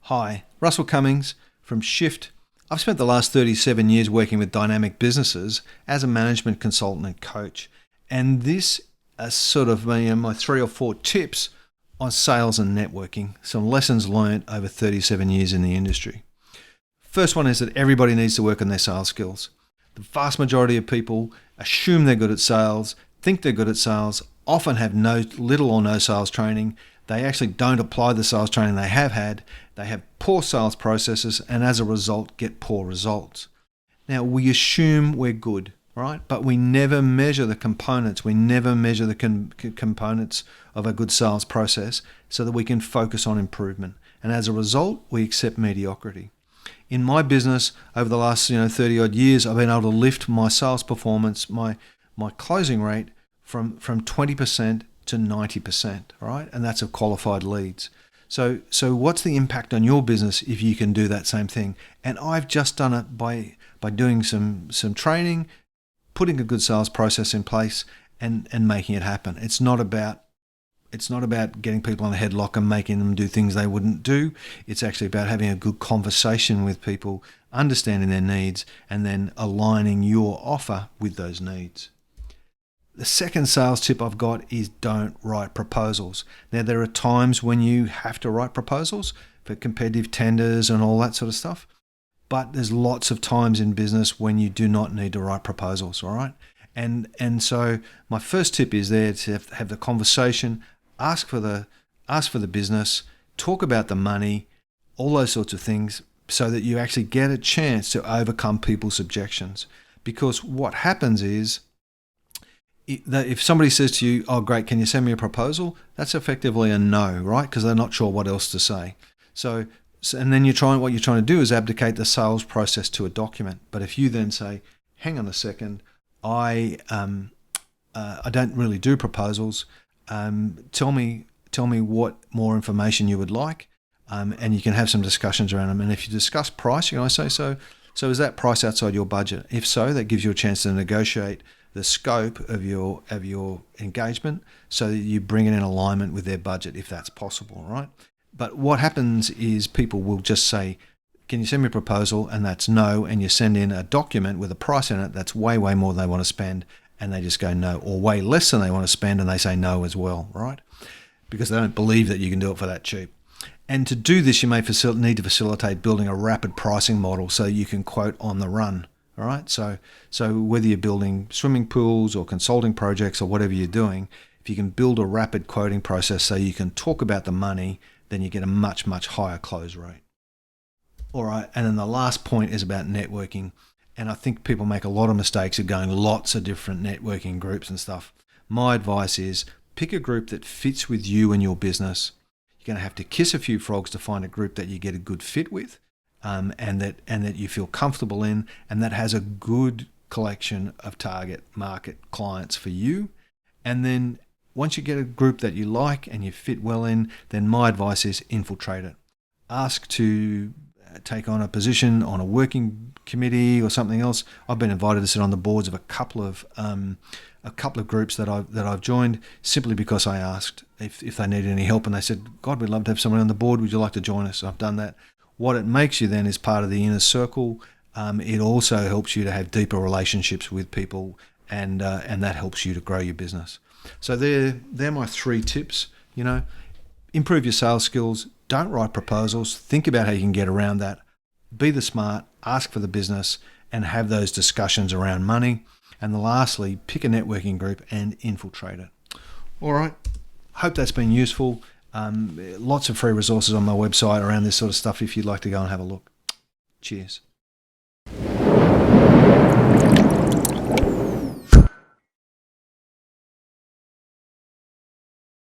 Hi, Russell Cummings from Shift. I've spent the last 37 years working with dynamic businesses as a management consultant and coach. And this is sort of my 3 or 4 tips on sales and networking, some lessons learned over 37 years in the industry. First one is that everybody needs to work on their sales skills. The vast majority of people assume they're good at sales, think they're good at sales, often have little or no sales training. They actually don't apply the sales training they have had. They have poor sales processes and as a result get poor results. Now we assume we're good, right? But we never measure the components. We never measure the components of a good sales process so that we can focus on improvement. And as a result, we accept mediocrity. In my business, over the last 30 odd years, I've been able to lift my sales performance, my closing rate from 20% to 90%, right? And that's of qualified leads. So what's the impact on your business if you can do that same thing? And I've just done it by doing some training, putting a good sales process in place and making it happen. It's not about getting people on a headlock and making them do things they wouldn't do. It's actually about having a good conversation with people, understanding their needs, and then aligning your offer with those needs. The second sales tip I've got is don't write proposals. Now, there are times when you have to write proposals for competitive tenders and all that sort of stuff, but there's lots of times in business when you do not need to write proposals, all right? And so my first tip is there to have the conversation, ask for the business, talk about the money, all those sorts of things, so that you actually get a chance to overcome people's objections. Because what happens is, if somebody says to you, "Oh, great, can you send me a proposal?" That's effectively a no, right? Because they're not sure what else to say. And then what you're trying to do is abdicate the sales process to a document. But if you then say, "Hang on a second, I don't really do proposals. Tell me what more information you would like," and you can have some discussions around them. And if you discuss price, you can always say, "So is that price outside your budget?" If so, that gives you a chance to negotiate the scope of your engagement so that you bring it in alignment with their budget if that's possible, right? But what happens is people will just say, "Can you send me a proposal?" And that's no, and you send in a document with a price in it that's way more than they want to spend, and they just go no, or way less than they want to spend and they say no as well, right? Because they don't believe that you can do it for that cheap. And to do this, you may need to facilitate building a rapid pricing model so you can quote on the run. All right, so whether you're building swimming pools or consulting projects or whatever you're doing, if you can build a rapid quoting process so you can talk about the money, then you get a much higher close rate. All right, and then the last point is about networking. And I think people make a lot of mistakes of going lots of different networking groups and stuff. My advice is pick a group that fits with you and your business. You're going to have to kiss a few frogs to find a group that you get a good fit with. And that you feel comfortable in, and that has a good collection of target market clients for you. And then once you get a group that you like and you fit well in, then my advice is infiltrate it. Ask to take on a position on a working committee or something else. I've been invited to sit on the boards of a couple of groups that I've joined simply because I asked if they needed any help, and they said, "God, we'd love to have someone on the board. Would you like to join us?" So I've done that. What it makes you then is part of the inner circle. It also helps you to have deeper relationships with people, and that helps you to grow your business. So they're my 3 tips. Improve your sales skills. Don't write proposals. Think about how you can get around that. Be the smart. Ask for the business, and have those discussions around money. And lastly, pick a networking group and infiltrate it. All right. Hope that's been useful. Lots of free resources on my website around this sort of stuff if you'd like to go and have a look. Cheers.